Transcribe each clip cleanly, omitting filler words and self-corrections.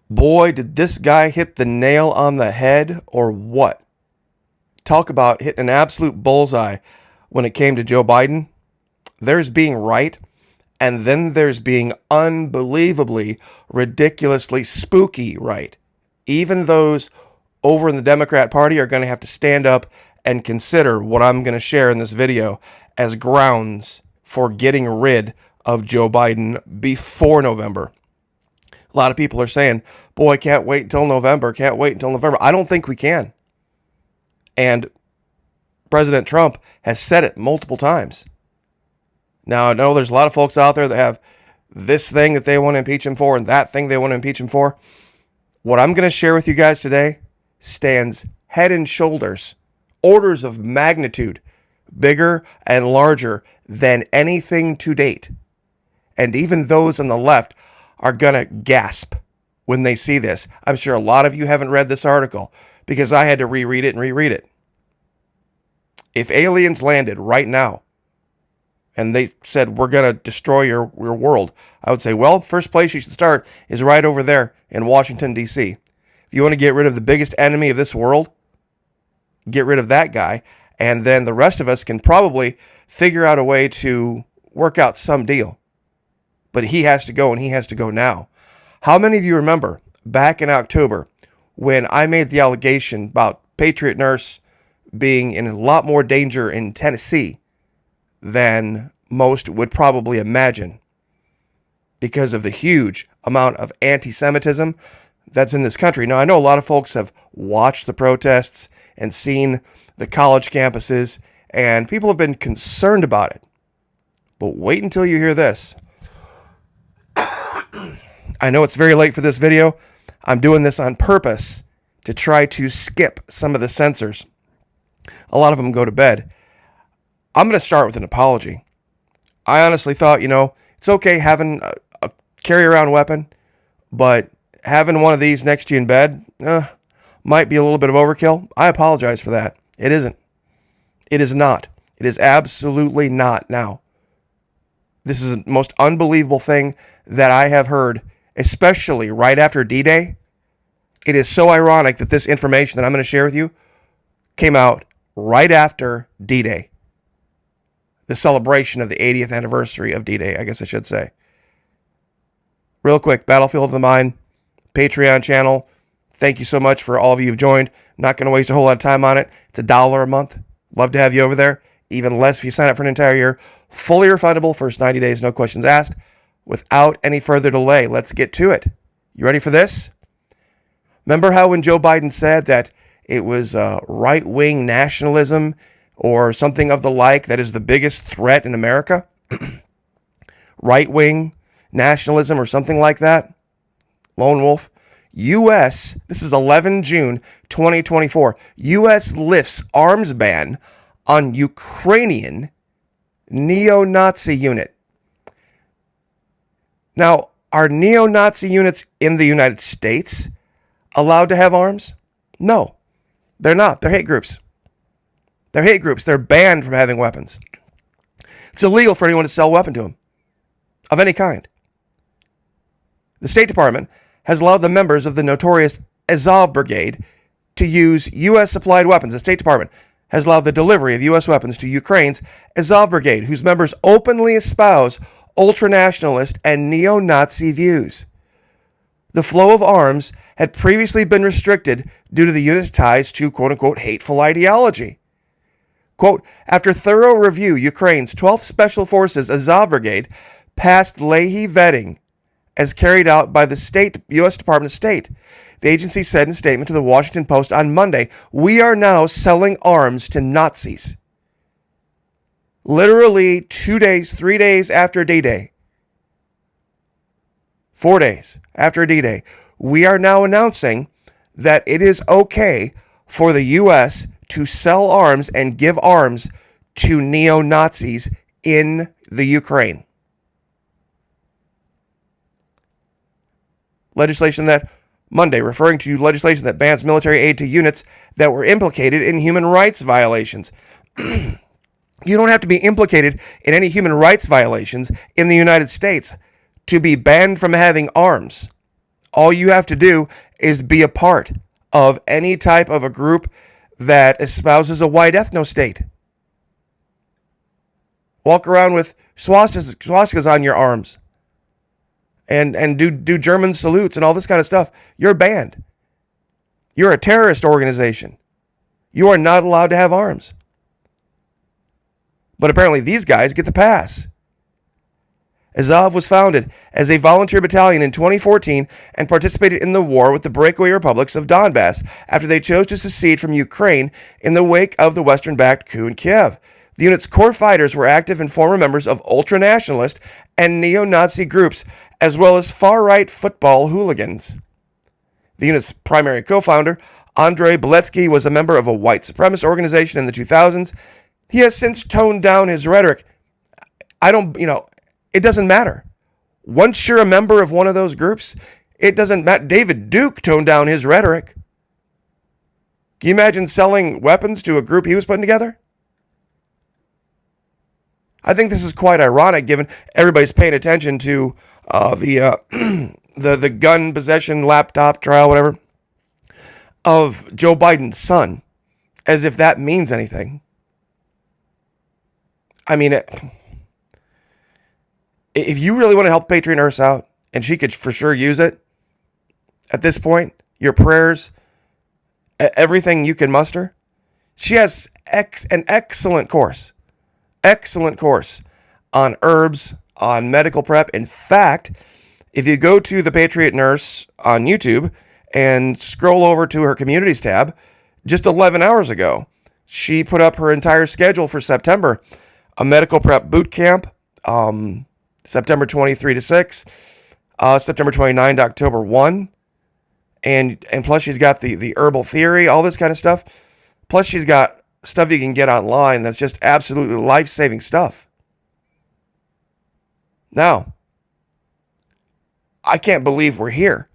Boy, did this guy hit the nail on the head or what? Talk about hitting an absolute bullseye when it came to Joe Biden. There's being right, and then there's being unbelievably, ridiculously spooky right. Even those over in the Democrat Party are going to have to stand up and consider what I'm going to share in this video as grounds for getting rid of Joe Biden before November. A lot of people are saying, boy, can't wait until November, can't wait until November. I don't think we can. And President Trump has said it multiple times. Now, I know there's a lot of folks out there that have this thing that they want to impeach him for and that thing they want to impeach him for. What I'm going to share with you guys today stands head and shoulders, orders of magnitude, bigger and larger than anything to date. And even those on the left are going to gasp when they see this. I'm sure a lot of you haven't read this article because I had to reread it and reread it. If aliens landed right now and they said, we're going to destroy your world, I would say, well, first place you should start is right over there in Washington, D.C. If you want to get rid of the biggest enemy of this world, get rid of that guy, and then the rest of us can probably figure out a way to work out some deal. But he has to go, and he has to go now. How many of you remember back in October when I made the allegation about Patriot Nurse being in a lot more danger in Tennessee than most would probably imagine because of the huge amount of anti-Semitism that's in this country? Now, I know a lot of folks have watched the protests and seen the college campuses, and people have been concerned about it. But wait until you hear this. I know it's very late for this video. I'm doing this on purpose to try to skip some of the censors. A lot of them go to bed. I'm going to start with an apology. I honestly thought, it's okay having a carry-around weapon, but having one of these next to you in bed might be a little bit of overkill. I apologize for that. It isn't. It is not. It is absolutely not now. This is the most unbelievable thing that I have heard, especially right after D-Day. It is so ironic that this information that I'm going to share with you came out right after D-Day. The celebration of the 80th anniversary of D-Day, I guess I should say. Real quick, Battlefield of the Mind, Patreon channel. Thank you so much for all of you who've joined. Not going to waste a whole lot of time on it. It's $1 a month. Love to have you over there. Even less if you sign up for an entire year. Fully refundable, first 90 days, no questions asked. Without any further delay, let's get to it. You ready for this? Remember how when Joe Biden said that it was right-wing nationalism or something of the like that is the biggest threat in America? Right-wing nationalism or something like that? Lone Wolf. U.S., this is 11 June 2024, U.S. lifts arms ban on Ukrainian neo-Nazi unit. Now, are neo-Nazi units in the United States allowed to have arms? No, they're not. They're hate groups. They're hate groups. They're banned from having weapons. It's illegal for anyone to sell a weapon to them of any kind. The State Department has allowed the members of the notorious Azov Brigade to use U.S. supplied weapons. The State Department has allowed the delivery of U.S. weapons to Ukraine's Azov Brigade, whose members openly espouse ultranationalist and neo-Nazi views. The flow of arms had previously been restricted due to the unit's ties to quote-unquote hateful ideology. Quote, after thorough review, Ukraine's 12th Special Forces Azov Brigade passed Leahy vetting as carried out by the U.S. Department of State. The agency said in a statement to the Washington Post on Monday, we are now selling arms to Nazis. Literally 2 days, 3 days after D-Day, 4 days after D-Day, we are now announcing that it is okay for the U.S. to sell arms and give arms to neo-Nazis in the Ukraine. Legislation that Monday, referring to legislation that bans military aid to units that were implicated in human rights violations. You don't have to be implicated in any human rights violations in the United States to be banned from having arms. All you have to do is be a part of any type of a group that espouses a white ethno-state. Walk around with swastikas on your arms and do German salutes and all this kind of stuff. You're banned. You're a terrorist organization. You are not allowed to have arms. But apparently these guys get the pass. Azov was founded as a volunteer battalion in 2014 and participated in the war with the breakaway republics of Donbass after they chose to secede from Ukraine in the wake of the Western-backed coup in Kiev. The unit's core fighters were active and former members of ultranationalist and neo-Nazi groups, as well as far-right football hooligans. The unit's primary co-founder, Andrei Beletsky, was a member of a white supremacist organization in the 2000s. He has since toned down his rhetoric. It doesn't matter. Once you're a member of one of those groups, it doesn't matter. David Duke toned down his rhetoric. Can you imagine selling weapons to a group he was putting together? I think this is quite ironic, given everybody's paying attention to the gun possession laptop trial, whatever, of Joe Biden's son, as if that means anything. I mean, if you really want to help Patriot Nurse out, and she could for sure use it, at this point, your prayers, everything you can muster, she has an excellent course on herbs, on medical prep. In fact, if you go to the Patriot Nurse on YouTube and scroll over to her communities tab, just 11 hours ago, she put up her entire schedule for September. A medical prep boot camp, September 23 to 6, September 29 to October 1. And plus she's got the herbal theory, all this kind of stuff. Plus she's got stuff you can get online that's just absolutely life-saving stuff. Now, I can't believe we're here.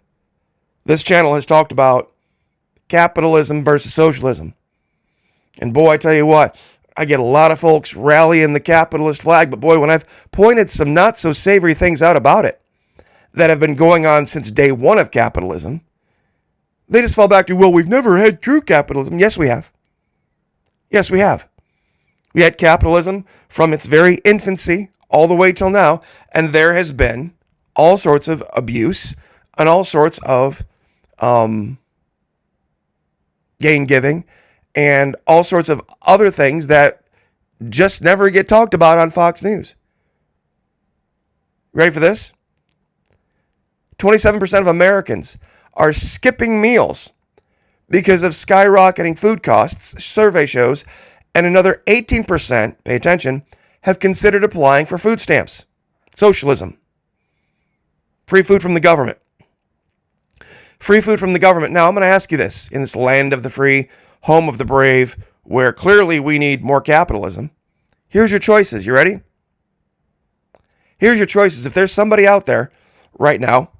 This channel has talked about capitalism versus socialism. And boy, I tell you what, I get a lot of folks rallying the capitalist flag, but boy, when I've pointed some not so savory things out about it that have been going on since day one of capitalism, they just fall back to, well, we've never had true capitalism. Yes, we have. Yes, we have. We had capitalism from its very infancy all the way till now, and there has been all sorts of abuse and all sorts of gain giving and all sorts of other things that just never get talked about on Fox News. Ready for this? 27% of Americans are skipping meals because of skyrocketing food costs, survey shows, and another 18%, pay attention, have considered applying for food stamps. Socialism. Free food from the government. Free food from the government. Now, I'm going to ask you this. In this land of the free, home of the brave, where clearly we need more capitalism, here's your choices. You ready? Here's your choices. If there's somebody out there right now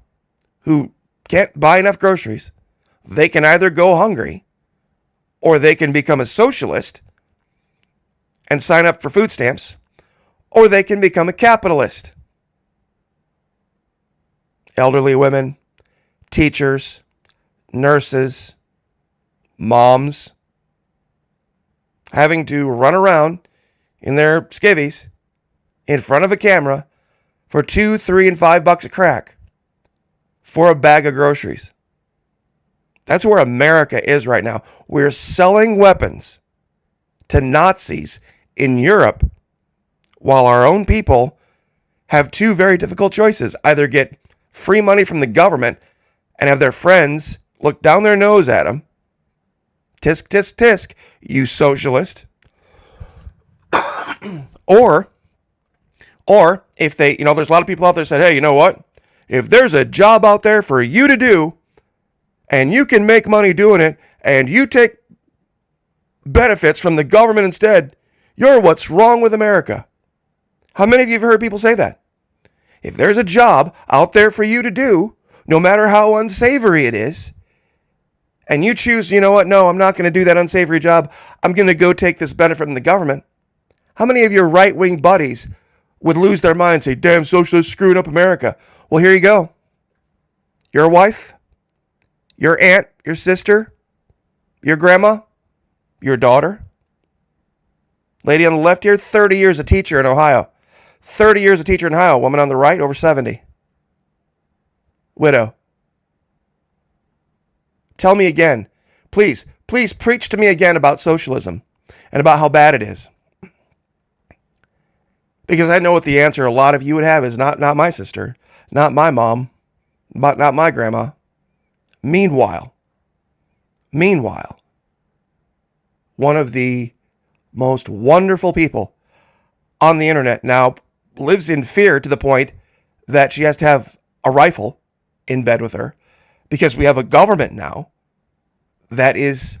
who can't buy enough groceries, they can either go hungry or they can become a socialist and sign up for food stamps, or they can become a capitalist. Elderly women, teachers, nurses, moms, having to run around in their skivvies in front of a camera for $2, $3, and $5 a crack for a bag of groceries. That's where America is right now. We're selling weapons to Nazis in Europe while our own people have two very difficult choices. Either get free money from the government and have their friends look down their nose at them. Tisk, tisk, tisk, you socialist. Or if they, there's a lot of people out there that said, hey, you know what? If there's a job out there for you to do, and you can make money doing it, and you take benefits from the government instead, you're what's wrong with America. How many of you have heard people say that? If there's a job out there for you to do, no matter how unsavory it is, and you choose, you know what, no, I'm not going to do that unsavory job, I'm going to go take this benefit from the government. How many of your right-wing buddies would lose their mind and say, damn, socialists screwing up America? Well, here you go. Your wife, your aunt, your sister, your grandma, your daughter. Lady on the left here, 30 years a teacher in Ohio. 30 years a teacher in Ohio. Woman on the right, over 70. Widow. Tell me again. Please preach to me again about socialism and about how bad it is. Because I know what the answer a lot of you would have is not my sister, not my mom, not my grandma. Meanwhile, one of the most wonderful people on the internet now lives in fear to the point that she has to have a rifle in bed with her because we have a government now that is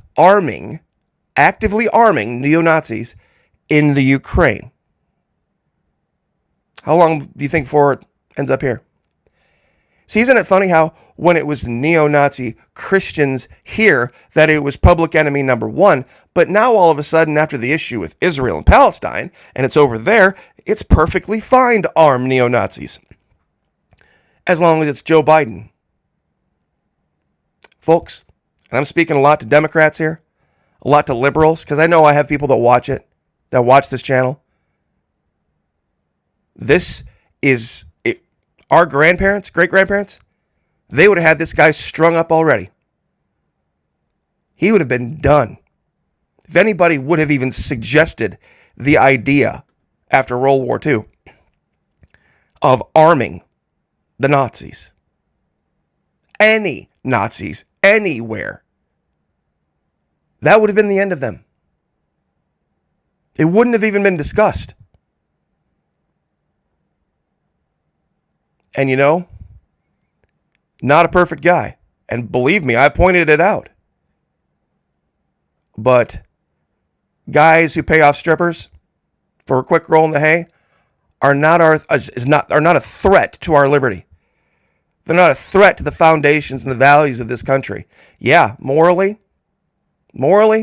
actively arming neo-Nazis in the Ukraine. How long do you think before it ends up here? See, isn't it funny how when it was neo-Nazi Christians here that it was public enemy number one, but now all of a sudden after the issue with Israel and Palestine, and it's over there, it's perfectly fine to arm neo-Nazis. As long as it's Joe Biden. Folks, and I'm speaking a lot to Democrats here, a lot to liberals, because I know I have people that watch this channel. This is our grandparents, great-grandparents, they would have had this guy strung up already. He would have been done. If anybody would have even suggested the idea after World War II of arming the Nazis, any Nazis, anywhere, that would have been the end of them. It wouldn't have even been discussed. And you know, not a perfect guy. And believe me, I pointed it out. But guys who pay off strippers for a quick roll in the hay are not a threat to our liberty. They're not a threat to the foundations and the values of this country. Yeah, morally,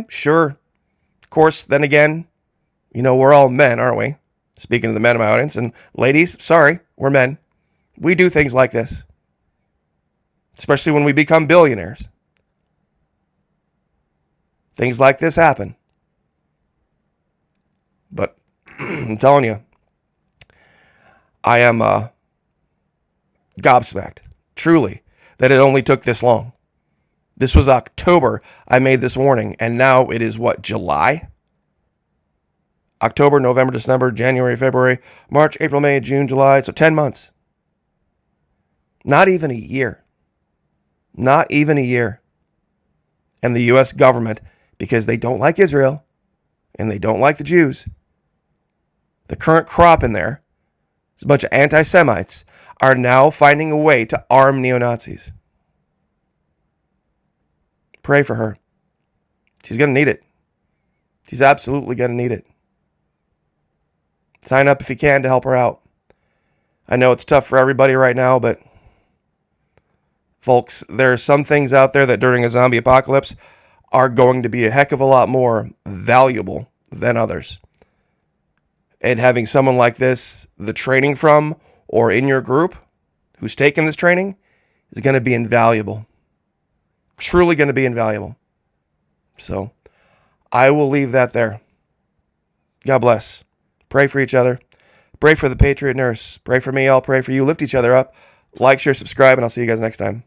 sure. Of course, then again, you know, we're all men, aren't we? Speaking to the men of my audience. And ladies, sorry, we're men. We do things like this, especially when we become billionaires. Things like this happen. But I'm telling you, I am gobsmacked, truly, that it only took this long. This was October. I made this warning, and now it is what, July? October, November, December, January, February, March, April, May, June, July. So 10 months. Not even a year. Not even a year. And the U.S. government, because they don't like Israel and they don't like the Jews, the current crop in there, a bunch of anti-Semites, are now finding a way to arm neo-Nazis. Pray for her. She's going to need it. She's absolutely going to need it. Sign up if you can to help her out. I know it's tough for everybody right now, but folks, there are some things out there that during a zombie apocalypse are going to be a heck of a lot more valuable than others. And having someone like this, the training from or in your group who's taken this training is going to be invaluable. Truly going to be invaluable. So I will leave that there. God bless. Pray for each other. Pray for the Patriot Nurse. Pray for me. I'll pray for you. Lift each other up. Like, share, subscribe, and I'll see you guys next time.